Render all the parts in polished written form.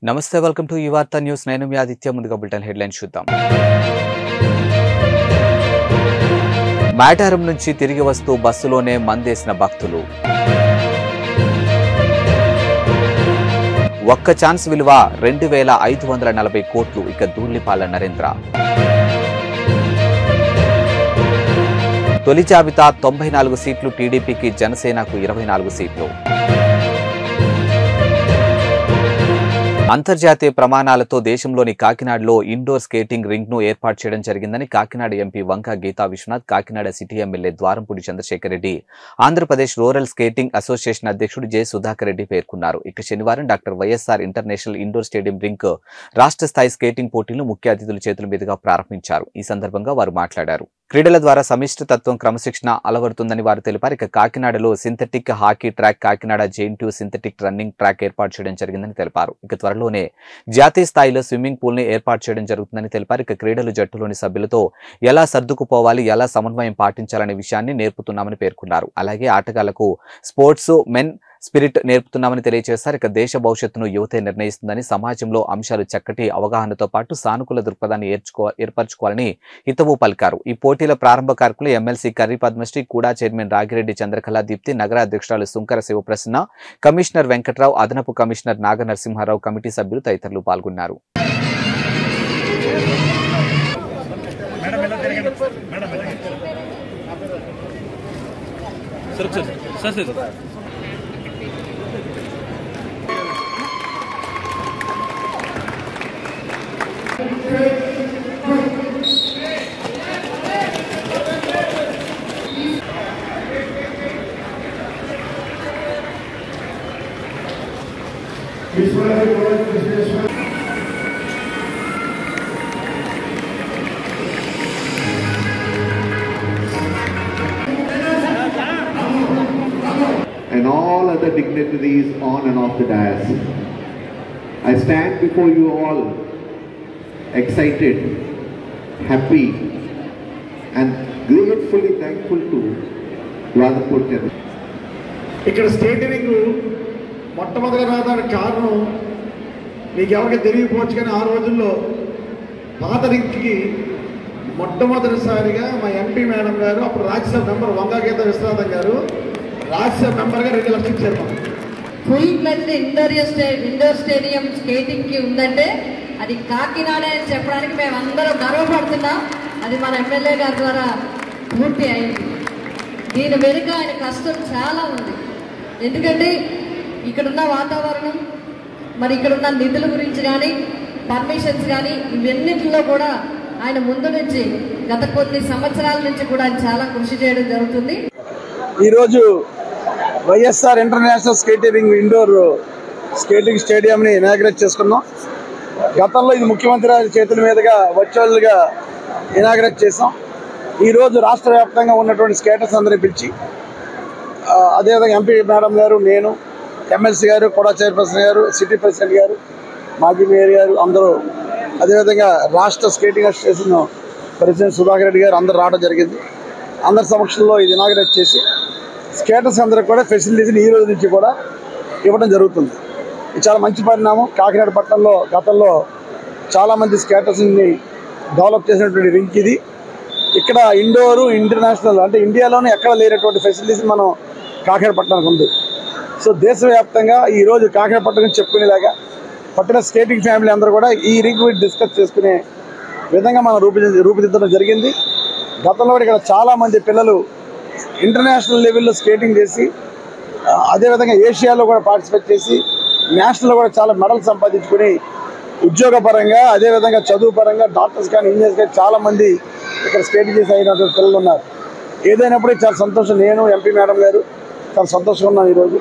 నమస్తే welcome to యువార్త news. నేను మీ ఆదిత్య. ముందుగా బులెటిన్ హెడ్లైన్స్ చూద్దాం. మేడారం నుంచి తిరిగి వస్తూ బస్సులోనే మందేసిన భక్తులు. ఒక్క ఛాన్స్ విలువ 2540 కోట్లు. ఇక ధూళిపాల నరేంద్ర. తొలి జాబితా 94 సీట్లు టీడీపీకి, జనసేనకు 24 సీట్లు. అంతర్జాతీయ ప్రమాణాలతో దేశంలోని కాకినాడలో ఇండోర్ స్కేటింగ్ రింగ్ ను ఏర్పాటు చేయడం జరిగిందని కాకినాడ ఎంపీ వంక Gita Vishwanath, Kakinada city MLA Dwarampudi Chandrasekhar Reddy, Andhra Pradesh rural skating association అధ్యక్షుడు జె సుధాకర్ రెడ్డి పేర్కొన్నారు. ఇక శనివారం doctor YSR international indoor stadium ring రాష్ట్ర స్థాయి స్కేటింగ్ పోటీలను ముఖ్య అతిథుల చేతుల మీదుగా ప్రారంభించారు. ఈ సందర్భంగా వారు మాట్లాడారు. క్రీడల ద్వారా సమిష్టి తత్వం, క్రమశిక్షణ అలవడుతుందని వారు తెలిపారు. ఇక కాకినాడలో synthetic hockey track, Kakinada JNTU synthetic running track ఏర్పాటు చేయడం జరిగిందని తెలిపారు. ఇక త్వరలోనే జాతీయ స్థాయిలో స్విమ్మింగ్ పూల్ ని ఏర్పాటు చేయడం జరుగుతుందని తెలిపారు. ఇక క్రీడలు జట్టులోని సభ్యులతో ఎలా సర్దుకుపోవాలి, ఎలా సమన్వయం పాటించాలనే విషయాన్ని నేర్పుతున్నామని పేర్కొన్నారు. అలాగే ఆటగాళ్లకు స్పోర్ట్స్ మెన్ స్పిరిట్ నేర్పుతున్నామని తెలియజేశారు. ఇక దేశ భవిష్యత్తును యువతే నిర్ణయిస్తుందని, సమాజంలో అంశాలు చక్కటి అవగాహనతో పాటు సానుకూల దృక్పథాన్ని ఏర్పరచుకోవాలని హితవు పలికారు. ఈ పోటీల ప్రారంభ కార్యక్రమంలో ఎమ్మెల్సీ కర్రీ పద్మశ్రీ, కూడా చైర్మన్ రాగిరెడ్డి చంద్రకళ దీప్తి, నగర అధ్యక్షురాలు సుంకర శివప్రసన్న, కమిషనర్ వెంకట్రావు, అదనపు కమిషనర్ నాగ నరసింహారావు, కమిటీ సభ్యులు తదితరులు పాల్గొన్నారు. And all other dignitaries on and off the dais. I stand before you all excited, happy and gratefully thankful to Vadapur. ఇక్కడ స్కేటింగ్ మొట్టమొదటి రావడానికి కారణం మీకు ఎవరికి తెలియకపోవచ్చు, కానీ ఆ రోజుల్లో పాత రింగ్కి మొట్టమొదటిసారిగా మా ఎంపీ మేడం గారు, అప్పుడు రాజ్యసభ మెంబర్ వంగా గీతా విశ్వనాథం గారు రాజ్యసభ మెంబర్గా 2 లక్షలు ఇచ్చారు. ఫుల్ ఫ్లెడ్జ్డ్ ఇండోర్ స్టేడియం స్కేటింగ్కి ఉందంటే అది కాకినాడ అని చెప్పడానికి మేము అందరం గర్వపడుతున్నాం. అది మన ఎమ్మెల్యే గారి ద్వారా పూర్తి అయింది. దీని వెనుక ఆయన కష్టం చాలా ఉంది. ఎందుకంటే ఇక్కడున్న వాతావరణం, మరి ఇక్కడున్న నిధుల గురించి కానీ, పర్మిషన్స్ కానీ, ఇవన్నింటిలో కూడా ఆయన ముందు నుంచి గత కొన్ని సంవత్సరాల నుంచి కూడా ఆయన చాలా కృషి చేయడం జరుగుతుంది. ఈరోజు YSR international skating indoor skating స్టేడియంని ఇనాగ్రేట్ చేసుకున్నాం. గతంలో ఇది ముఖ్యమంత్రి గారి చేతుల మీదుగా వర్చువల్గా ఇనాగ్రేట్ చేసాం. ఈరోజు రాష్ట్ర వ్యాప్తంగా ఉన్నటువంటి స్కేటర్స్ అందరినీ పిలిచి, అదేవిధంగా ఎంపీ మేడం గారు, నేను, ఎమ్మెల్సీ గారు, కూడా చైర్పర్సన్ గారు, సిటీ ప్రెసిడెంట్ గారు, మాజీ మేయర్ గారు అందరూ, అదేవిధంగా రాష్ట్ర skating association president Sudhakar Reddy గారు అందరూ రావడం జరిగింది. అందరి సమక్షంలో ఇది ఇనాగ్రేట్ చేసి స్కేటర్స్ అందరికి కూడా ఫెసిలిటీస్ని ఈ రోజు నుంచి కూడా ఇవ్వడం జరుగుతుంది. ఇది చాలా మంచి పరిణామం. కాకినాడ పట్టణంలో గతంలో చాలామంది స్కేటర్స్ని డెవలప్ చేసినటువంటి రింక్ ఇది. ఇక్కడ ఇండోరు ఇంటర్నేషనల్ అంటే ఇండియాలోనే ఎక్కడ లేనటువంటి ఫెసిలిటీస్ మనం కాకినాడ పట్టణానికి ఉంది. సో దేశవ్యాప్తంగా ఈరోజు కాకినాడ పట్టణం చెప్పుకునేలాగా పట్టణ స్కేటింగ్ ఫ్యామిలీ అందరూ కూడా ఈ రింగ్ గురించి డిస్కస్ చేసుకునే విధంగా మనం రూపుదిద్దడం జరిగింది. గతంలో ఇక్కడ చాలామంది పిల్లలు ఇంటర్నేషనల్ లెవెల్లో స్కేటింగ్ చేసి, అదేవిధంగా ఏషియాలో కూడా పార్టిసిపేట్ చేసి, నేషనల్లో కూడా చాలా మెడల్ సంపాదించుకుని ఉద్యోగపరంగా, అదేవిధంగా చదువు పరంగా డాక్టర్స్ కానీ, ఇంజనీర్స్ కానీ చాలామంది ఇక్కడ స్కేటింగ్ చేసి అయినటువంటి పిల్లలు ఉన్నారు. ఏదైనప్పుడు చాలా సంతోషం. నేను, ఎంపీ మేడం గారు చాలా సంతోషంగా ఉన్నాం. ఈరోజు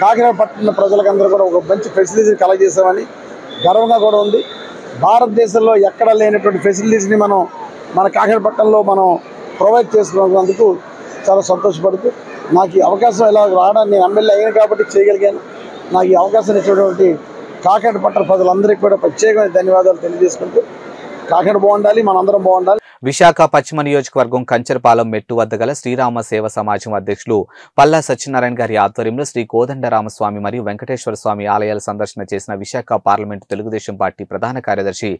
కాకినాడ పట్టణ ప్రజలకందరూ కూడా ఒక మంచి ఫెసిలిటీని కలగజేసామని గర్వంగా కూడా ఉంది. భారతదేశంలో ఎక్కడ లేనటువంటి ఫెసిలిటీస్ని మనం మన కాకినాడ పట్టణంలో మనం ప్రొవైడ్ చేసుకున్నందుకు చాలా సంతోషపడుతూ, నాకు ఈ అవకాశం ఇలా రావడానికి నేను ఎమ్మెల్యే అయినా కాబట్టి చేయగలిగాను. నాకు ఈ అవకాశం ఇచ్చినటువంటి కాకినాడ పట్టణ ప్రజలందరికీ కూడా ప్రత్యేకమైన ధన్యవాదాలు తెలియజేసుకుంటూ, కాకినాడ బాగుండాలి, మనందరం బాగుండాలి. విశాఖ పశ్చిమ నియోజకవర్గం కంచరపాలెం మెట్టు వద్ద గల శ్రీరామ సేవ సమాజం అధ్యక్షులు పల్లా సత్యనారాయణ గారి ఆధ్వర్యంలో శ్రీ కోదండరామస్వామి మరియు వెంకటేశ్వర స్వామి ఆలయాల సందర్శన చేసిన విశాఖ పార్లమెంటు తెలుగుదేశం పార్టీ ప్రధాన కార్యదర్శి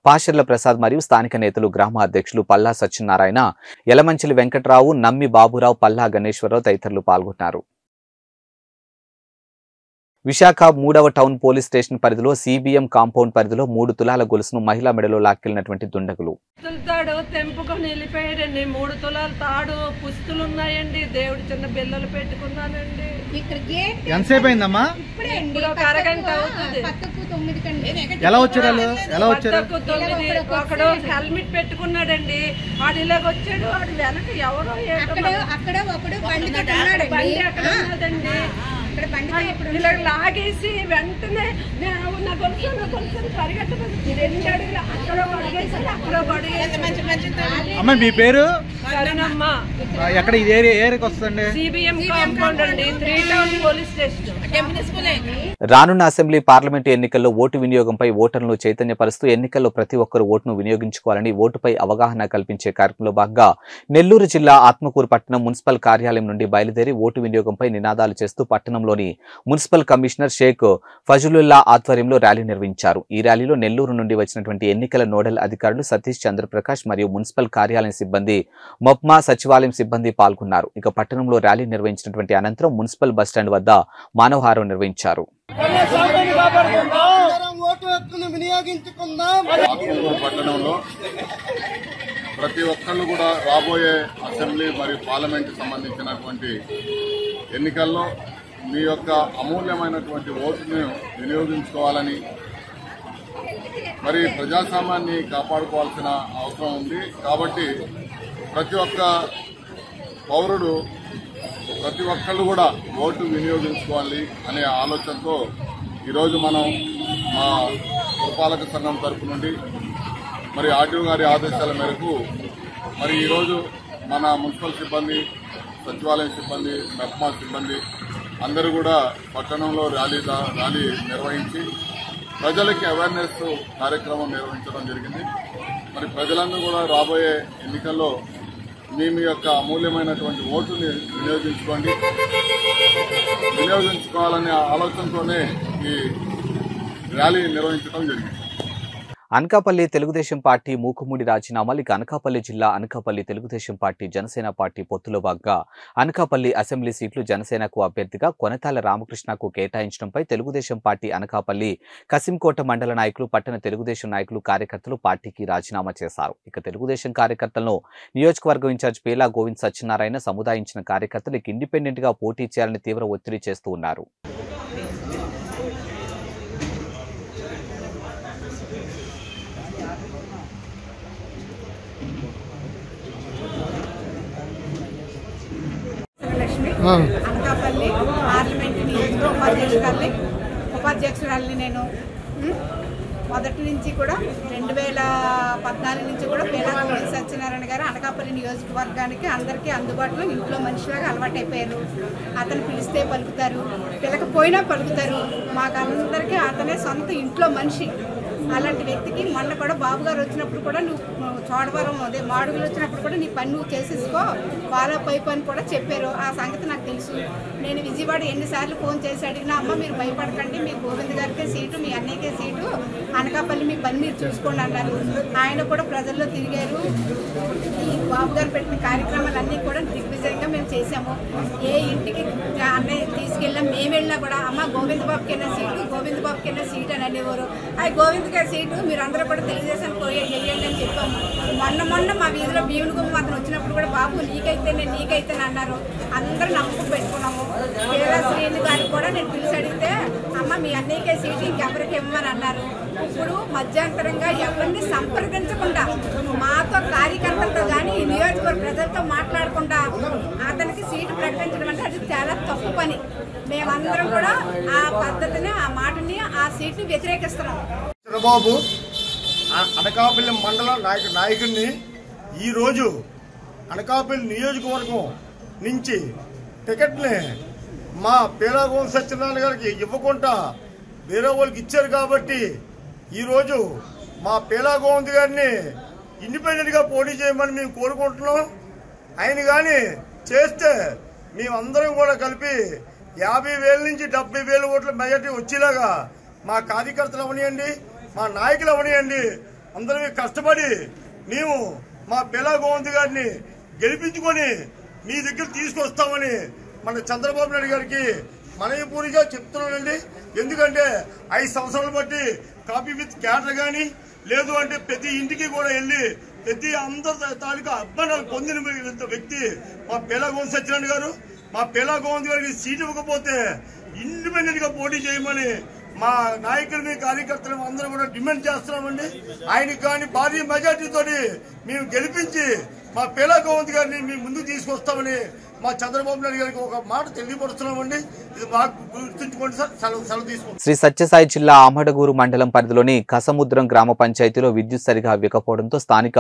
పాషర్ల ప్రసాద్ మరియు స్థానిక నేతలు గ్రామ అధ్యక్షులు పల్లా సత్యనారాయణ, యలమంచిలి వెంకట్రావు, నమ్మి బాబురావు, పల్లా గణేశ్వరరావు తదితరులు పాల్గొన్నారు. విశాఖ 3వ టౌన్ పోలీస్ స్టేషన్ పరిధిలో సిబిఎం కాంపౌండ్ పరిధిలో 3 తులాల గొలుసును మహిళా మెడలో లాక్కెళ్లినటువంటి దుండగులు. తాడు తెంపుకొని వెళ్ళిపోయాడండి. 3 తులాల తాడు పుస్తులు ఉన్నాయండి. దేవుడు చిన్న బిల్లలు పెట్టుకున్నానండి. ఎంతసేపు అయిందమ్మా? ఇప్పుడు ఒక అరగంట అవుతుంది. ఎలా వచ్చారు? ఒకడు హెల్మెట్ పెట్టుకున్నాడండి. వాడు ఇలాగ వచ్చాడు. వాడు వెనక ఎవరో బండి అక్కడ ఉన్నదండి. ఇలా లాగేసి వెంటనే నా గొలుసు పరిగెట్టబడి 2 అడుగులు అక్కడ పడిగేసాడు, అక్కడ పడిగేసి. అమ్మ మీ పేరు? సరేనమ్మ. ఎక్కడ ఇది ఏరియాకి వస్తుంది? సిబిఎం కాంపౌండ్ అండి, 3 టౌన్ పోలీస్ స్టేషన్. రానున్న అసెంబ్లీ పార్లమెంటు ఎన్నికల్లో ఓటు వినియోగంపై ఓటర్లను చైతన్యపరుస్తూ ఎన్నికల్లో ప్రతి ఒక్కరూ ఓటును వినియోగించుకోవాలని ఓటుపై అవగాహన కల్పించే కార్యక్రమంలో భాగంగా నెల్లూరు జిల్లా ఆత్మకూరు పట్టణం మున్సిపల్ కార్యాలయం నుండి బయలుదేరి ఓటు వినియోగంపై నినాదాలు చేస్తూ పట్టణంలోని మున్సిపల్ కమిషనర్ షేక్ ఫజలుల్లా ఆధ్వర్యంలో ర్యాలీ నిర్వహించారు. ఈ ర్యాలీలో నెల్లూరు నుండి వచ్చినటువంటి ఎన్నికల నోడల్ అధికారులు సతీష్ చంద్రప్రకాష్ మరియు మున్సిపల్ కార్యాలయం సిబ్బంది, మొప్మా సచివాలయం సిబ్బంది పాల్గొన్నారు. ఇక పట్టణంలో ర్యాలీ నిర్వహించినటువంటి అనంతరం మున్సిపల్ బస్టాండ్ వద్ద మానవహారం నిర్వహించారు. పట్టణంలో ప్రతి ఒక్కళ్ళు కూడా రాబోయే అసెంబ్లీ మరియు పార్లమెంట్ సంబంధించినటువంటి ఎన్నికల్లో మీ యొక్క అమూల్యమైనటువంటి ఓటును వినియోగించుకోవాలని, మరి ప్రజాస్వామ్యాన్ని కాపాడుకోవాల్సిన అవసరం ఉంది. కాబట్టి ప్రతి ఒక్క పౌరుడు, ప్రతి ఒక్కళ్ళు కూడా ఓటు వినియోగించుకోవాలి అనే ఆలోచనతో ఈరోజు మనం మా పురపాలక సంఘం తరపు నుండి మరి ఆర్టీఓ గారి ఆదేశాల మేరకు మరి ఈరోజు మన మున్సిపల్ సిబ్బంది, సచివాలయం సిబ్బంది, మెప్మా సిబ్బంది అందరూ కూడా పట్టణంలో ర్యాలీ నిర్వహించి ప్రజలకి అవేర్నెస్ కార్యక్రమం నిర్వహించడం జరిగింది. మరి ప్రజలందరూ కూడా రాబోయే ఎన్నికల్లో మీ యొక్క అమూల్యమైనటువంటి ఓటుని వినియోగించుకోవాలనే ఆలోచనతోనే ఈ ర్యాలీ నిర్వహించడం జరిగింది. అనకాపల్లి తెలుగుదేశం పార్టీ మూకుముడి రాజీనామాలు. ఇక అనకాపల్లి జిల్లా అనకాపల్లి తెలుగుదేశం పార్టీ జనసేన పార్టీ పొత్తులో భాగంగా అనకాపల్లి అసెంబ్లీ సీట్లు జనసేనకు అభ్యర్థిగా కొనతాల రామకృష్ణకు కేటాయించడంపై తెలుగుదేశం పార్టీ అనకాపల్లి కసింకోట మండల నాయకులు, పట్టణ తెలుగుదేశం నాయకులు, కార్యకర్తలు పార్టీకి రాజీనామా చేశారు. ఇక తెలుగుదేశం కార్యకర్తలను నియోజకవర్గం ఇన్ఛార్జ్ పేలా గోవింద్ సత్యనారాయణ సముదాయించిన కార్యకర్తలు ఇండిపెండెంట్ గా పోటీ చేయాలని తీవ్ర ఒత్తిడి చేస్తూ ఉన్నారు. అనకాపల్లి పార్లమెంట్ నియోజకవర్గ ఉపాధ్యక్షురాలని నేను మొదటి నుంచి కూడా 2014 నుంచి కూడా పేలా గోవింద్ సత్యనారాయణ గారు అనకాపల్లి నియోజకవర్గానికి అందరికీ అందుబాటులో ఇంట్లో మనిషిలాగా అలవాటైపోయారు. అతను పిలిస్తే పలుకుతారు, పిలకపోయినా పలుకుతారు. మాకందరికీ అతనే సొంత ఇంట్లో మనిషి. అలాంటి వ్యక్తికి మొన్న కూడా బాబు గారు వచ్చినప్పుడు కూడా నువ్వు చోడవరం అదే మాడుగులు వచ్చినప్పుడు కూడా నీ పని నువ్వు చేసేసుకో, ఫాలో పైపు అని కూడా చెప్పారు. ఆ సంగతి నాకు తెలుసు. నేను విజయవాడ ఎన్నిసార్లు ఫోన్ చేసి అడిగినా, అమ్మ మీరు భయపడకండి, మీ గోవింద్ గారికే సీటు, మీ అన్నయ్యకే సీటు, అనకాపల్లి మీ పని మీరు చూసుకోండి అన్నారు. ఆయన కూడా ప్రజల్లో తిరిగారు. ఈ బాబు గారు పెట్టిన కార్యక్రమాలన్నీ కూడా దిగ్విజయంగా మేము చేసాము. ఏ ఇంటికి అన్నయ్య తీసుకెళ్ళాం, మేము వెళ్ళినా కూడా అమ్మ గోవింద్ బాబుకైనా సీటు, గోవింద్ బాబుకైనా సీటు అని అనేవారు. అది గోవింద్ గారి సీటు మీరు అందరూ కూడా తెలుగుదేశానికి వేయండి అని చెప్పాము. మొన్న మా వీధిలో భీముని గుమ్మ అతను వచ్చినప్పుడు కూడా బాబు నీకైతే అన్నారు. అందరూ నమ్మకం పెట్టుకున్నాము. పేరా శ్రీని గారికి కూడా నేను పిలిచి అడిగితే అమ్మ మీ అన్నయ్యకే సీటు ఇంకెవరికి ఇవ్వమని అన్నారు. ఇప్పుడు మధ్యంతరంగా ఎవరిని సంప్రదించకుండా మాతో కార్యకర్తలతో కానీ ఈ నియోజకవర్గ ప్రజలతో మాట్లాడకుండా అతనికి సీటు ప్రకటించడం అంటే అది చాలా తప్పు పని. మేమందరం కూడా ఆ పద్ధతిని, ఆ మాటని, ఆ సీట్ని వ్యతిరేకిస్తున్నాం. చంద్రబాబు అనకాపల్లి మండల నాయకుడిని ఈరోజు అనకాపల్లి నియోజకవర్గం నుంచి టికెట్ని మా పేలా గోవింద్ సత్యనారాయణ గారికి ఇవ్వకుండా వేరే వాళ్ళకి ఇచ్చారు. కాబట్టి ఈరోజు మా పేలా గోవింద్ గారిని ఇండిపెండెంట్గా పోటీ చేయమని మేము కోరుకుంటున్నాం. ఆయన కానీ చేస్తే మేమందరం కూడా కలిపి 50,000 నుంచి 70,000 ఓట్ల మెజార్టీ వచ్చేలాగా మా కార్యకర్తలు అవనియండి, మా నాయకులు అవనియండి, అందరం కష్టపడి మేము మా పెలా గోవింద్ గారిని గెలిపించుకొని మీ దగ్గర తీసుకొస్తామని మన చంద్రబాబు నాయుడు గారికి మనయపూరిగా చెప్తున్నానండి. ఎందుకంటే 5 సంవత్సరాలు బట్టి కాపీ విత్ క్యాటర్ కానీ లేదు అంటే ప్రతి ఇంటికి కూడా వెళ్ళి ప్రతి అందరి తాలూకా అభిమానాలు పొందిన వ్యక్తి మా పెలా గోవింద్ సత్యనారాయణ గారు. మా పెలా గోవింద్ గారికి సీటు ఇవ్వకపోతే ఇండిపెండెంట్ గా పోటీ చేయమని మా నాయకులని కార్యకర్తలు అందరూ కూడా డిమాండ్ చేస్తున్నామండి. ఆయనకి కానీ భారీ మెజార్టీతో మేము గెలిపించి మా పెలా గోవింద్ గారిని మేము ముందుకు తీసుకొస్తామని మా చంద్రబాబు నాయుడు గారికి ఒక మాట తెలియపరుస్తున్నామండి. ఇది బాగా గుర్తుంచుకోండి సార్. సెలవు తీసుకోండి. శ్రీ సత్యసాయి జిల్లా ఆమడగూరు మండలం పరిధిలోని కసముద్రం గ్రామ పంచాయతీలో విద్యుత్ సరిగా ఇవ్వకపోవడంతో స్థానిక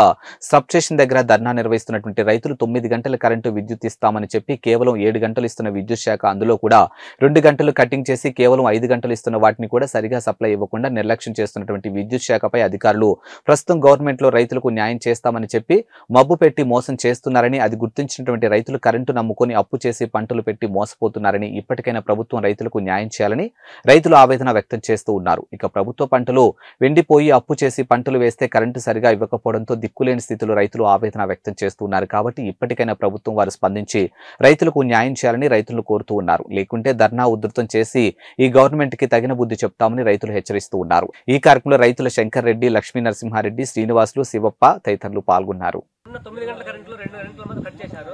సబ్స్టేషన్ దగ్గర ధర్నా నిర్వహిస్తున్నటువంటి రైతులు 9 గంటల కరెంటు విద్యుత్ ఇస్తామని చెప్పి కేవలం 7 గంటలు ఇస్తున్న విద్యుత్ శాఖ అందులో కూడా 2 గంటలు కటింగ్ చేసి కేవలం 5 గంటలు ఇస్తున్న వాటిని కూడా సరిగా సప్లై ఇవ్వకుండా నిర్లక్ష్యం చేస్తున్నటువంటి విద్యుత్ శాఖపై అధికారులు ప్రస్తుతం గవర్నమెంట్ లో రైతులకు న్యాయం చేస్తామని చెప్పి మబ్బు పెట్టి మోసం చేస్తున్నారని, అది గుర్తించినటువంటి రైతులు కరెంటు నమ్ముకొని అప్పు చేసి పంటలు పెట్టి మోసపోతున్నారని, ఇప్పటికైనా ప్రభుత్వం రైతులకు న్యాయం చేయాలని రైతులు ఆవేదన వ్యక్తం చేస్తూ ఉన్నారు. ఇక ప్రభుత్వ పంటలు వెండిపోయి అప్పు చేసి పంటలు వేస్తే కరెంటు సరిగా ఇవ్వకపోవడంతో దిక్కులేని స్థితిలో రైతులు ఆవేదన వ్యక్తం చేస్తున్నారు. కాబట్టి ఇప్పటికైనా ప్రభుత్వం వారు స్పందించి రైతులకు న్యాయం చేయాలని రైతులు కోరుతూ ఉన్నారు. లేకుంటే ధర్నా ఉధృతం చేసి ఈ గవర్నమెంట్ కి తగిన బుద్ధి చెప్తామని రైతులు హెచ్చరిస్తూ ఉన్నారు. ఈ కార్యక్రమంలో రైతుల శంకర్ రెడ్డి, లక్ష్మీ నరసింహారెడ్డి, శ్రీనివాసులు, శివప్ప తదితరులు పాల్గొన్నారు. 9 గంటల కరెంట్లో 2 గంటల మంది కట్ చేశారు.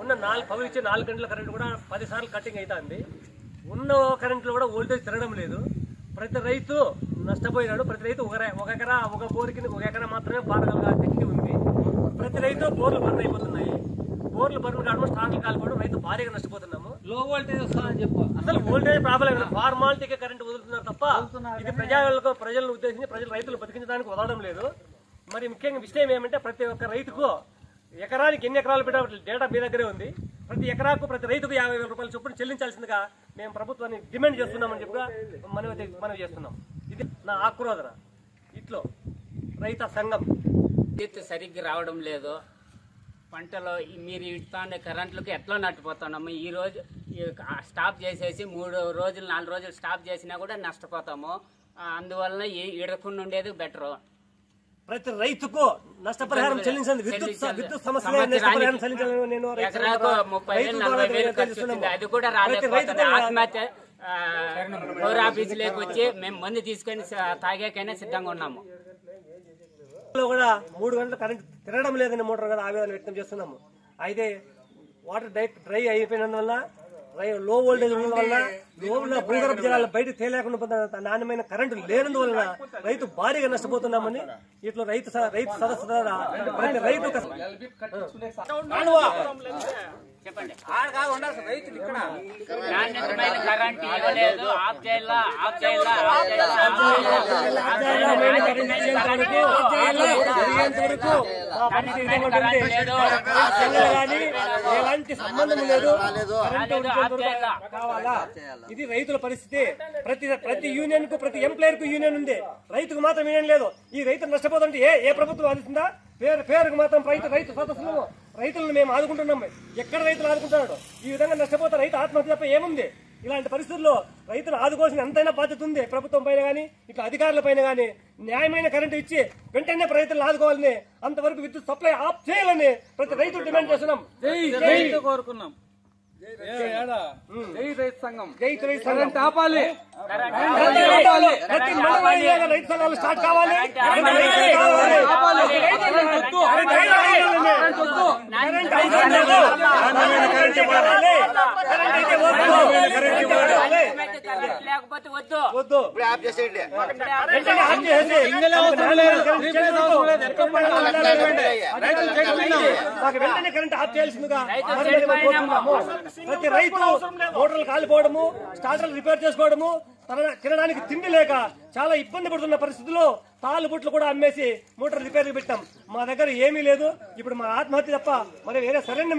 ఉన్న 4 గంటల కరెంట్ కూడా 10 సార్లు కటింగ్ అవుతుంది. ఉన్న కరెంట్లో కూడా వోల్టేజ్ తిరగడం లేదు. ప్రతి రైతు నష్టపోయినాడు. ప్రతి రైతు ఒక ఎకరా ఒక బోర్కి 1 ఎకరా మాత్రమే పారగల శక్తి ఉంది. ప్రతి రైతు బోర్లు బర్న్ అయిపోతున్నాయి. బోర్లు బర్న్ కావడం, స్టార్లు కాలిపోవడం, రైతు భారీగా నష్టపోతున్నాము. లో వోల్టేజ్ వస్తుందని చెప్పు. అసలు వోల్టేజ్ ప్రాబ్లం లేదు, ఫార్మాలిటీకి కరెంట్ వదులుతున్నారు తప్ప ఇది ప్రజలను ఉద్దేశించి రైతులు బతికించడానికి వదలడం లేదు. మరి ముఖ్యంగా విషయం ఏమంటే ప్రతి ఒక్క రైతుకు ఎకరానికి ఎన్ని ఎకరాలు పెట్టే డేటా మీ దగ్గరే ఉంది. ప్రతి ఎకరాకు ప్రతి రైతుకు 50,000 రూపాయలు చొప్పున చెల్లించాల్సిందిగా మేము ప్రభుత్వాన్ని డిమాండ్ చేస్తున్నామని చెప్పగా మనం చేస్తున్నాం. ఇది నా ఆక్రోధన. ఇట్లో రైత సంఘం విద్యుత్ సరిగ్గా రావడం లేదు. పంటలో మీరు ఇస్తానే కరెంట్లకు ఎట్లా నట్టుపోతున్నాము. ఈ రోజు స్టాప్ చేసేసి 3 రోజులు 4 రోజులు స్టాప్ చేసినా కూడా నష్టపోతాము. అందువలన ఇడకుండా ఉండేది బెటరు. ప్రతి రైతుకు నష్టపరిహారం చెల్లించండి. విద్యుత్ సమస్యలు ఎకరాకు 30,000-40,000 ఖర్చు వచ్చింది. అది కూడా రాలేకపోతుంది. ఆత్మహత్య పౌర ఆఫీసులోకి వచ్చి మేము మందు తీసుకొని తాగాకైనా సిద్ధంగా ఉన్నాము. కూడా 3 గంటలు కరెంట్ తిరగడం లేదని మోటార్ కదా ఆవేదన వ్యక్తం చేస్తున్నాము. అయితే వాటర్ డ్రై అయిపోయినందువల్ల లో వోల్టేజ్ ఉండడం వల్ల లోపల భూగర్భ జలాలు బయటకు తేలేకుండా నాణ్యమైన కరెంటు లేనందువలన రైతు భారీగా నష్టపోతున్నామని ఇట్లా రైతు సదస్సు ద్వారా ప్రతి రైతు చెప్పండి. నాణ్యతమైన కరెంట్ ఇవ్వలేదు. ఆఫ్ చేయాలా ఎలాంటి సంబంధం లేదు. కావాలా? ఇది రైతుల పరిస్థితి. ప్రతి యూనియన్ కు ప్రతి ఎంప్లాయర్ కు యూనియన్ ఉంది. రైతుకు మాత్రం యూనియన్ లేదు. ఈ రైతు నష్టపోతుంటే ఏ ప్రభుత్వం ఆదుతుందా? పేరుకు మాత్రం రైతు సదస్సులు రైతులను మేము ఆదుకుంటున్నాం. ఎక్కడ రైతులు ఆదుకుంటున్నాడు? ఈ విధంగా నష్టపోతే రైతు ఆత్మహత్య తప్ప ఏముంది? ఇలాంటి పరిస్థితుల్లో రైతులు ఆదుకోవాల్సిన ఎంతైనా బాధ్యత ఉంది ప్రభుత్వం పైన కానీ ఇట్లా అధికారుల పైన కానీ. న్యాయమైన కరెంటు ఇచ్చి వెంటనే రైతులను ఆదుకోవాలని, అంతవరకు విద్యుత్ సప్లై ఆఫ్ చేయాలని ప్రతి రైతు డిమాండ్ చేస్తున్నాం. కోరుకున్నాం. జై రైతు సంఘం. కరెంట్ ఆపాలి. ప్రతి రైతు సంఘాలు స్టార్ట్ కావాలి. లేకపోతే వద్దు. వెంటనే కరెంట్ ఆఫ్ చేయాల్సిందిగా ప్రతి రైతు మోటార్లు కాలిపోవడము, స్టార్టర్లు రిపేర్ చేసుకోవడము, తినడానికి తిండి లేక చాలా ఇబ్బంది పడుతున్న పరిస్థితుల్లో తాళ్ళు బుట్లు కూడా అమ్మేసి మోటార్ రిపేర్లు పెట్టాం. మా దగ్గర ఏమీ లేదు. ఇప్పుడు మా ఆత్మహత్య తప్ప మరి వేరే సరైన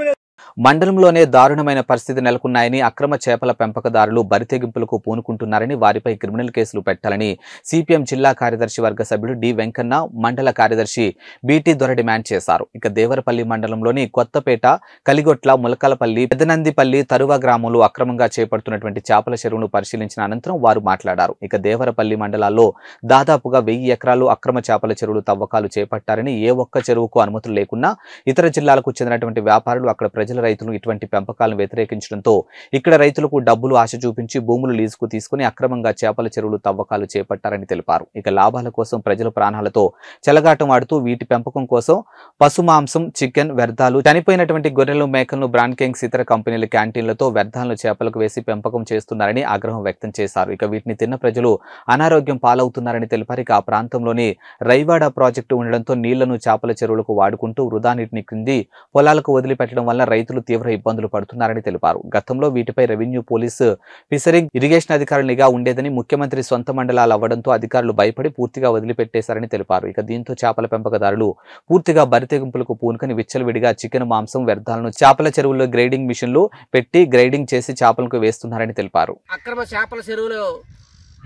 మండలంలోనే దారుణమైన పరిస్థితి నెలకొన్నాయని, అక్రమ చేపల పెంపకదారులు బరితెగింపులకు పూనుకుంటున్నారని, వారిపై క్రిమినల్ కేసులు పెట్టాలని సిపిఎం జిల్లా కార్యదర్శి వర్గ సభ్యుడు డి వెంకన్న, మండల కార్యదర్శి బిటి దొర డిమాండ్ చేశారు. ఇక దేవరపల్లి మండలంలోని కొత్తపేట, కలిగొట్ల, ములకలపల్లి, పెదనందిపల్లి, తరువ గ్రామంలో అక్రమంగా చేపడుతున్నటువంటి చేపల చెరువును పరిశీలించిన అనంతరం వారు మాట్లాడారు. ఇక దేవరపల్లి మండలాల్లో దాదాపుగా 1000 ఎకరాలు అక్రమ చేపల చెరువులు తవ్వకాలు చేపట్టారని, ఏ ఒక్క చెరువుకు అనుమతులు లేకున్నా ఇతర జిల్లాలకు చెందినటువంటి వ్యాపారులు, అక్కడ ప్రజల రైతులు ఇటువంటి పెంపకాలను వ్యతిరేకించడంతో ఇక్కడ రైతులకు డబ్బులు ఆశ చూపించి భూములు లీజుకు తీసుకుని అక్రమంగా చేపల చెరువులు తవ్వకాలు చేపట్టారని తెలిపారు. ఇక లాభాల కోసం ప్రజల ప్రాణాలతో చెలగాటం ఆడుతూ వీటి పెంపకం కోసం పశు మాంసం, చికెన్ వ్యర్థాలు, చనిపోయినటువంటి గొర్రెలు, మేకలను బ్రాండ్ కింగ్స్ ఇతర కంపెనీల క్యాంటీన్లతో వ్యర్థాలను చేపలకు వేసి పెంపకం చేస్తున్నారని ఆగ్రహం వ్యక్తం చేశారు. ఇక వీటిని తిన్న ప్రజలు అనారోగ్యం పాలవుతున్నారని తెలిపారు. ఇక ఆ ప్రాంతంలోని రైవాడ ప్రాజెక్టు ఉండడంతో నీళ్లను చేపల చెరువులకు వాడుకుంటూ వృధా నీటిని కింది పొలాలకు వదిలిపెట్టడం వల్ల రైతులు తీవ్ర ఇబ్బందులు పడుతున్నారని తెలిపారు. గతంలో వీటిపై రెవెన్యూ, పోలీసు, ఫిషరింగ్, ఇరిగేషన్ అధికారులు నిఘా ఉండేదని, ముఖ్యమంత్రి సొంత మండలాలు అవ్వడంతో అధికారులు భయపడి పూర్తిగా వదిలిపెట్టేశారని తెలిపారు. ఇక దీంతో చేపల పెంపకదారులు పూర్తిగా బరితెగింపులకు పూనుకొని విచ్చలవిడిగా చికెన్, మాంసం వ్యర్థాలను చేపల చెరువుల్లో గ్రేడింగ్ మిషన్లు పెట్టి గ్రేడింగ్ చేసి చేపలకు వేస్తున్నారని తెలిపారు. అక్రమ చేపల చెరువులు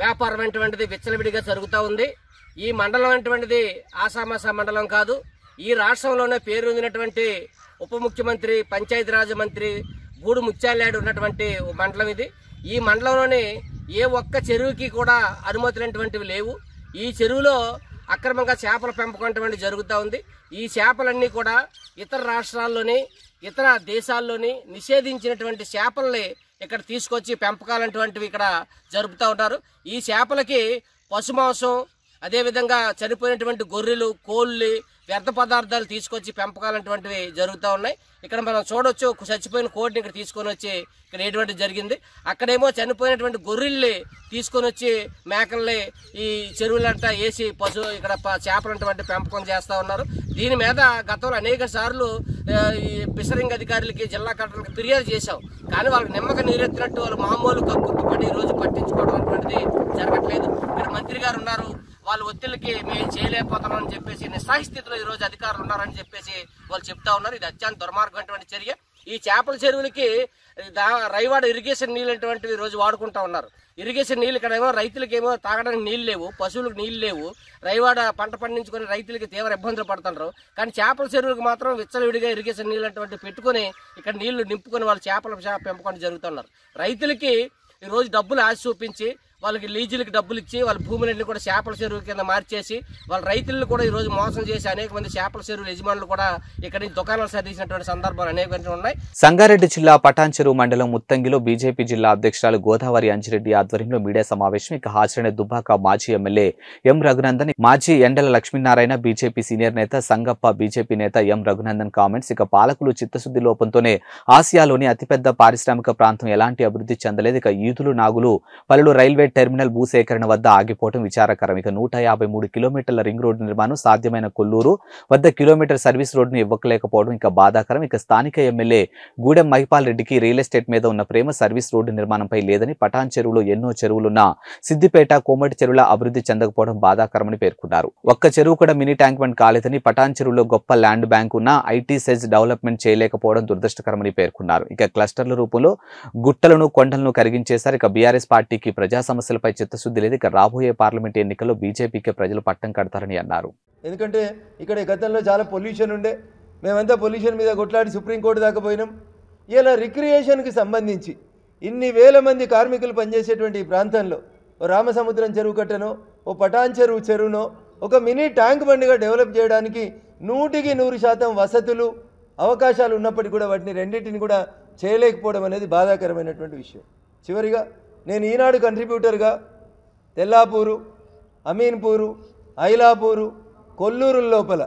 వ్యాపారం అటువంటిది విచ్చలవిడిగా జరుగుతూ ఉంది. ఈ మండలం అటువంటిది ఆసామాసా మండలం కాదు. ఈ రాష్ట్రంలోనే పేరొందినటువంటి ఉప ముఖ్యమంత్రి, పంచాయతీరాజ్ మంత్రి గూడు ముత్యాలనాయుడు ఉన్నటువంటి మండలం ఇది. ఈ మండలంలోని ఏ ఒక్క చెరువుకి కూడా అనుమతులైనటువంటివి లేవు. ఈ చెరువులో అక్రమంగా చేపల పెంపకం అటువంటిది జరుగుతూ ఉంది. ఈ చేపలన్నీ కూడా ఇతర రాష్ట్రాల్లోని, ఇతర దేశాల్లోని నిషేధించినటువంటి చేపల్ని ఇక్కడ తీసుకొచ్చి పెంపకాలటువంటివి ఇక్కడ జరుపుతూ ఉంటారు. ఈ చేపలకి పశుమాంసం, అదేవిధంగా చనిపోయినటువంటి గొర్రెలు, కోళ్ళు, వ్యర్థ పదార్థాలు తీసుకొచ్చి పెంపకాలటువంటివి జరుగుతూ ఉన్నాయి. ఇక్కడ మనం చూడొచ్చు, చచ్చిపోయిన కోడిని ఇక్కడ తీసుకొని వచ్చి ఇక్కడ ఎటువంటి జరిగింది. అక్కడేమో చనిపోయినటువంటి గొర్రెల్ని తీసుకొని వచ్చి మేకల్ని ఈ చెరువులంతా వేసి ఇక్కడ చేపలటువంటి పెంపకం చేస్తూ ఉన్నారు. దీని మీద గతంలో అనేక సార్లు ఈ ఫిషరింగ్ అధికారులకి, జిల్లా కలెక్టర్లకి ఫిర్యాదు చేశాం. కానీ వాళ్ళకి నిమ్మక నీరెత్తినట్టు వాళ్ళు మామూలు కక్కుర్తిపడి ఈ రోజు పట్టించుకోవడం అటువంటిది జరగట్లేదు. ఇక్కడ మంత్రి గారు ఉన్నారు, వాళ్ళ ఒత్తిడికి మేము చేయలేకపోతామని చెప్పేసి నిస్సహాయస్థితిలో ఈ రోజు అధికారులు ఉన్నారని చెప్పేసి వాళ్ళు చెప్తా ఉన్నారు. ఇది అత్యంత దుర్మార్గమైనటువంటి చర్య. ఈ చేపల చెరువులకి రైవాడ ఇరిగేషన్ నీళ్ళు అటువంటివి రోజు వాడుకుంటా ఉన్నారు. ఇరిగేషన్ నీళ్ళు ఇక్కడేమో రైతులకేమో తాగడానికి నీళ్ళు లేవు, పశువులకు నీళ్ళు లేవు. రైవాడ పంట పండించుకుని రైతులకి తీవ్ర ఇబ్బందులు పడుతున్నారు. కానీ చేపల చెరువులకు మాత్రం విచ్చలవిడిగా ఇరిగేషన్ నీళ్ళు అటువంటి పెట్టుకుని ఇక్కడ నీళ్లు నింపుకొని వాళ్ళు చేపల పెంపకం జరుగుతున్నారు. రైతులకి ఈ రోజు డబ్బులు ఆశ చూపించి వాళ్ళకి లీజులకి డబ్బులు ఇచ్చి వాళ్ళ భూములన్నీ కూడా చేపల చెరువు కింద మార్చేసి వాళ్ళ రైతులను కూడా ఈ రోజు మోసం చేసి అనేక మంది చేపల చెరువు యజమానులు కూడా ఇక్కడ నుంచి దుకాణాలు సరిసినటువంటి సందర్భాలు అనేక ఉన్నాయి. సంగారెడ్డి జిల్లా పటాన్చెరు మండలం ముత్తంగిలో బీజేపీ జిల్లా అధ్యక్షురాలు గోదావరి అంజిరెడ్డి ఆధ్వర్యంలో మీడియా సమావేశం. ఇక హాజరైన దుబ్బాక మాజీ ఎమ్మెల్యే ఎం రఘునందన్, మాజీ ఎండల లక్ష్మీనారాయణ, బీజేపీ సీనియర్ నేత సంగప్ప, బీజేపీ నేత ఎం రఘునందన్ కామెంట్స్. ఇక పాలకులు చిత్తశుద్ధి లోపంతోనే ఆసియాలోని అతిపెద్ద పారిశ్రామిక ప్రాంతం ఎలాంటి అభివృద్ధి చెందలేదు. ఇక ఈదులు, నాగులు, పలులు రైల్వే టెర్మినల్ భూసేకరణ వద్ద ఆగిపోవడం విచారకరం. ఇక 153 కిలోమీటర్ల రింగ్ రోడ్డు నిర్మాణం సాధ్యమైన కొల్లూరు వద్ద కిలోమీటర్ సర్వీస్ రోడ్డును ఇవ్వలేకపోవడం ఇక బాధాకరం. ఇక స్థానిక ఎమ్మెల్యే గూడెం మహిపాల్ రెడ్డికి రియల్ ఎస్టేట్ మీద ఉన్న ప్రేమ సర్వీస్ రోడ్డు నిర్మాణంపై లేదని, పటాన్ చెరువులో ఎన్నో చెరువులున్న సిద్దిపేట, కోమటి చెరువుల అభివృద్ధి చెందకపోవడం బాధాకరమని పేర్కొన్నారు. ఒక్క చెరువు కూడా మినీ ట్యాంక్ బండ్ కాలేదని, పటాన్ చెరువులో గొప్ప ల్యాండ్ బ్యాంక్ ఉన్న ఐటీ సెజ్ డెవలప్మెంట్ చేయలేకపోవడం దురదృష్టకరమని పేర్కొన్నారు. ఇక క్లస్టర్ల రూపంలో గుట్టలను, కొండలను కరిగించేశారు. ఇక బీఆర్ఎస్ పార్టీకి ప్రజా సమస్యలపై చిత్తశుద్ధి లేదు. ఇక రాబోయే పార్లమెంట్ ఎన్నికల్లో బీజేపీకి ప్రజలు పట్టం కడతారని అన్నారు. ఎందుకంటే ఇక్కడ గతంలో చాలా పొల్యూషన్ ఉండే, మేమంతా పొల్యూషన్ మీద కొట్లాడి సుప్రీంకోర్టు దాకా పోయినాం. ఇలా రిక్రియేషన్కి సంబంధించి ఇన్ని వేల మంది కార్మికులు పనిచేసేటువంటి ఈ ప్రాంతంలో ఓ రామసముద్రం చెరువు కట్టనో, ఓ పటాన్ చెరువు చెరువునో ఒక మినీ ట్యాంక్ బండిగా డెవలప్ చేయడానికి 100% వసతులు, అవకాశాలు ఉన్నప్పటికీ కూడా వాటిని రెండింటిని కూడా చేయలేకపోవడం అనేది బాధాకరమైనటువంటి విషయం. చివరిగా నేను ఈనాడు కంట్రిబ్యూటర్గా తెల్లాపూరు, అమీన్పూరు, ఐలాపూరు, కొల్లూరు లోపల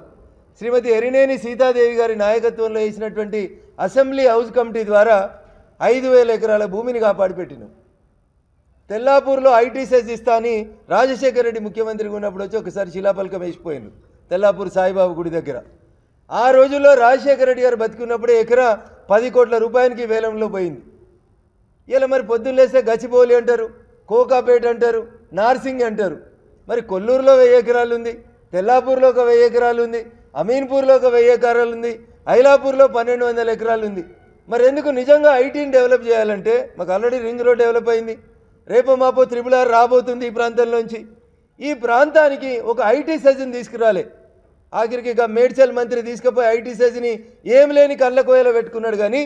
శ్రీమతి ఎరినేని సీతాదేవి గారి నాయకత్వంలో వేసినటువంటి అసెంబ్లీ హౌస్ కమిటీ ద్వారా 5,000 ఎకరాల భూమిని కాపాడి పెట్టినాం. తెల్లాపూర్లో ఐటీ సెజ్ ఇస్తా అని రాజశేఖర రెడ్డి ముఖ్యమంత్రిగా ఉన్నప్పుడు వచ్చి ఒకసారి శిలాపలకం వేసిపోయింది తెల్లాపూర్ సాయిబాబు గుడి దగ్గర. ఆ రోజుల్లో రాజశేఖర రెడ్డి గారు బతికున్నప్పుడే ఎకరా 10 కోట్ల రూపాయలకి వేలంలో పోయింది. ఇలా మరి పొద్దున్న లేస్తే గచ్చిబౌలి అంటారు, కోకాపేట అంటారు, నార్సింగ్ అంటారు. మరి కొల్లూరులో 1000 ఎకరాలు ఉంది, తెల్లాపూర్లో ఒక 1000 ఎకరాలు ఉంది, అమీన్పూర్లో ఒక 1000 ఎకరాలు ఉంది, ఐలాపూర్లో 1200 ఎకరాలు ఉంది. మరి ఎందుకు నిజంగా ఐటీని డెవలప్ చేయాలంటే మాకు ఆల్రెడీ రింగ్ రోడ్ డెవలప్ అయింది, రేపో మాపో RRR రాబోతుంది ఈ ప్రాంతంలోంచి. ఈ ప్రాంతానికి ఒక ఐటీ సెజ్ని తీసుకురాలే. ఆఖరికి ఇక మేడ్చల్ మంత్రి తీసుకుపోయి ఐటీ సెజ్ని ఏం లేని కళ్ళ కోయలో పెట్టుకున్నాడు, కానీ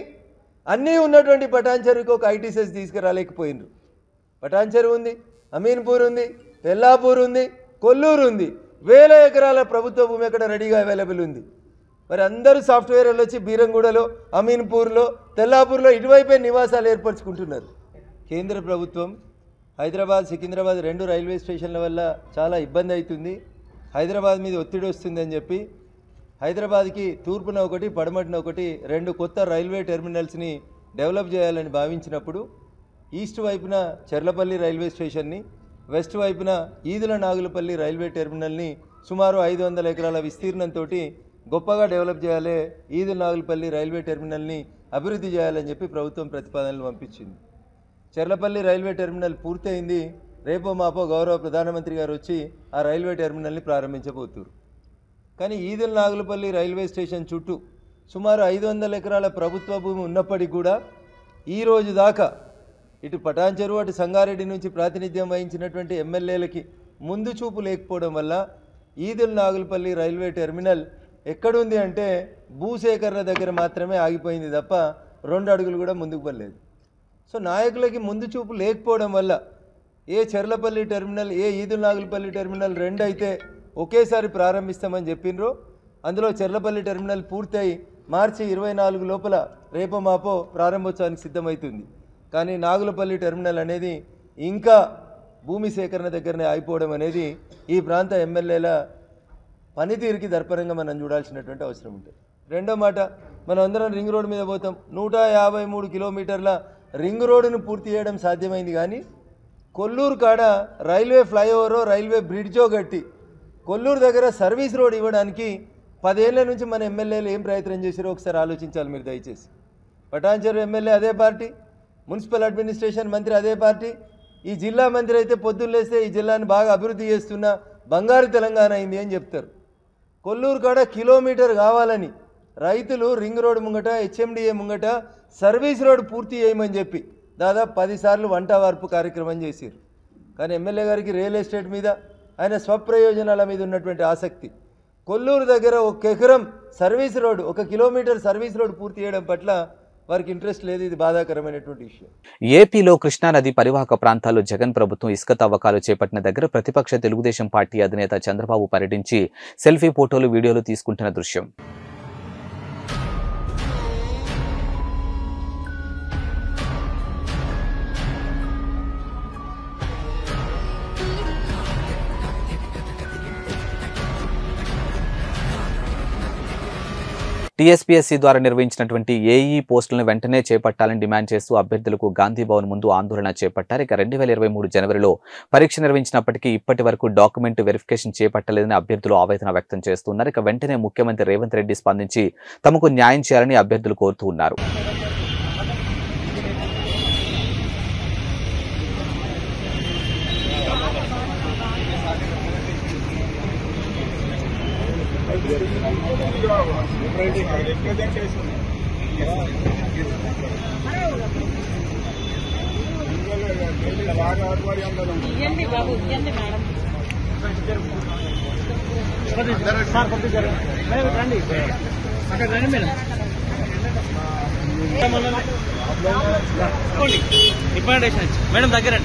అన్నీ ఉన్నటువంటి పటాన్ చెరువుకి ఒక ఐటీ సెజ్ తీసుకురాలేకపోయినారు. పటాన్ చెరువు ఉంది, అమీన్పూర్ ఉంది, తెల్లాపూర్ ఉంది, కొల్లూరు ఉంది, వేల ఎకరాల ప్రభుత్వ భూమి అక్కడ రెడీగా అవైలబుల్ ఉంది. మరి అందరూ సాఫ్ట్వేర్ వాళ్ళు వచ్చి బీరంగూడలో, అమీన్పూర్లో, తెల్లాపూర్లో ఇటువైపే నివాసాలు ఏర్పరచుకుంటున్నారు. కేంద్ర ప్రభుత్వం హైదరాబాద్, సికింద్రాబాద్ 2 రైల్వే స్టేషన్ల వల్ల చాలా ఇబ్బంది అవుతుంది, హైదరాబాద్ మీద ఒత్తిడి వస్తుందని చెప్పి హైదరాబాద్కి తూర్పున ఒకటి, పడమటిన ఒకటి 2 కొత్త రైల్వే టెర్మినల్స్ని డెవలప్ చేయాలని భావించినప్పుడు ఈస్ట్ వైపున చెర్లపల్లి రైల్వే స్టేషన్ని, వెస్ట్ వైపున ఈదుల నాగులపల్లి రైల్వే టెర్మినల్ని సుమారు 500 ఎకరాల విస్తీర్ణంతో గొప్పగా డెవలప్ చేయాలి, ఈదుల నాగులపల్లి రైల్వే టెర్మినల్ని అభివృద్ధి చేయాలని చెప్పి ప్రభుత్వం ప్రతిపాదనలు పంపించింది. చెర్లపల్లి రైల్వే టెర్మినల్ పూర్తయింది, రేపో మాపో గౌరవ ప్రధానమంత్రి గారు వచ్చి ఆ రైల్వే టెర్మినల్ని ప్రారంభించబోతున్నారు. కానీ ఈదుల నాగులపల్లి రైల్వే స్టేషన్ చుట్టూ సుమారు 500 ఎకరాల ప్రభుత్వ భూమి ఉన్నప్పటికీ కూడా ఈ రోజు దాకా ఇటు పటాన్ చెరువు, అటు సంగారెడ్డి నుంచి ప్రాతినిధ్యం వహించినటువంటి ఎమ్మెల్యేలకి ముందు చూపు లేకపోవడం వల్ల ఈదుల నాగులపల్లి రైల్వే టెర్మినల్ ఎక్కడుంది అంటే భూసేకరణ దగ్గర మాత్రమే ఆగిపోయింది తప్ప 2 అడుగులు కూడా ముందుకు పడలేదు. సో నాయకులకి ముందు చూపు లేకపోవడం వల్ల ఏ చెర్లపల్లి టెర్మినల్, ఏ ఈదుల నాగులపల్లి టెర్మినల్ 2 అయితే ఒకేసారి ప్రారంభిస్తామని చెప్పినరో అందులో చెర్లపల్లి టెర్మినల్ పూర్తయి మార్చి 24 లోపల రేపో మాపో ప్రారంభోత్సవానికి సిద్ధమవుతుంది. కానీ నాగులపల్లి టెర్మినల్ అనేది ఇంకా భూమి సేకరణ దగ్గరనే ఆగిపోవడం అనేది ఈ ప్రాంత ఎమ్మెల్యేల పనితీరుకి దర్పణంగా మనం చూడాల్సినటువంటి అవసరం ఉంటుంది. రెండో మాట, మనం అందరం రింగ్ రోడ్ మీద పోతాం, 153 కిలోమీటర్ల రింగ్ రోడ్డును పూర్తి చేయడం సాధ్యమైంది. కానీ కొల్లూరు కాడ రైల్వే ఫ్లైఓవరో రైల్వే బ్రిడ్జో కట్టి కొల్లూరు దగ్గర సర్వీస్ రోడ్ ఇవ్వడానికి 10 ఏళ్ల నుంచి మన ఎమ్మెల్యేలు ఏం ప్రయత్నం చేశారో ఒకసారి ఆలోచించాలి మీరు దయచేసి. పటాన్ చెరువు ఎమ్మెల్యే అదే పార్టీ, మున్సిపల్ అడ్మినిస్ట్రేషన్ మంత్రి అదే పార్టీ, ఈ జిల్లా మంత్రి అయితే పొద్దున్నేస్తే ఈ జిల్లాను బాగా అభివృద్ధి చేస్తున్న బంగారు తెలంగాణ అయింది అని చెప్తారు. కొల్లూరు కాడ కిలోమీటర్ కావాలని రైతులు రింగ్ రోడ్ ముంగట, HMDA ముంగట సర్వీస్ రోడ్ పూర్తి చేయమని చెప్పి దాదాపు 10 సార్లు వంట వార్పు కార్యక్రమం చేశారు. కానీ ఎమ్మెల్యే గారికి రియల్ ఎస్టేట్ మీద, ఆయన స్వప్రయోజనాల మీద ఉన్నటువంటి ఆసక్తి, కొల్లూరు దగ్గర 1 ఎకరం service road, 1 kilometre service road పూర్తి చేయడం పట్ల వారికి ఇంట్రెస్ట్ లేదు. ఇది బాధాకరమైనటువంటి విషయం. ఏపీలో కృష్ణానది పరివాహక ప్రాంతాల్లో జగన్ ప్రభుత్వం ఇసుక తవ్వకాలు చేపట్టిన దగ్గర ప్రతిపక్ష తెలుగుదేశం పార్టీ అధినేత చంద్రబాబు పర్యటించి సెల్ఫీ ఫోటోలు, వీడియోలు తీసుకుంటున్న దృశ్యం. టీఎస్పీఎస్సీ ద్వారా నిర్వహించినటువంటి ఏఈ పోస్టులను వెంటనే చేపట్టాలని డిమాండ్ చేస్తూ అభ్యర్థులకు గాంధీ భవన్ ముందు ఆందోళన చేపట్టారు. ఇక 2023 జనవరిలో పరీక్ష నిర్వహించినప్పటికీ ఇప్పటి వరకు డాక్యుమెంట్ వెరిఫికేషన్ చేపట్టలేదని అభ్యర్థులు ఆవేదన వ్యక్తం చేస్తున్నారు. ఇక వెంటనే ముఖ్యమంత్రి రేవంత్ రెడ్డి స్పందించి తమకు న్యాయం చేయాలని అభ్యర్థులు కోరుతూ ఉన్నారు. మేడం దగ్గర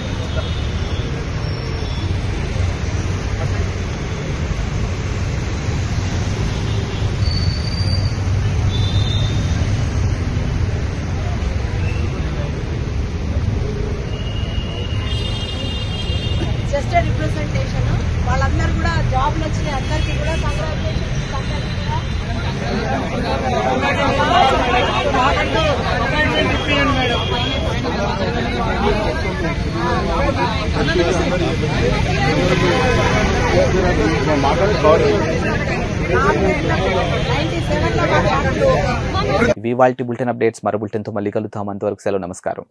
జస్ట్ రిప్రజెంటేషన్, వాళ్ళందరూ కూడా జాబ్లు వచ్చినాయి, అందరికీ కూడా కంగ్రాచులేషన్స్. ఇవాల్టి బులెటిన్ అప్డేట్స్ మరో బులెటిన్తో మళ్ళీ కలుద్దాం. అంతవరకు సెలవు, నమస్కారం.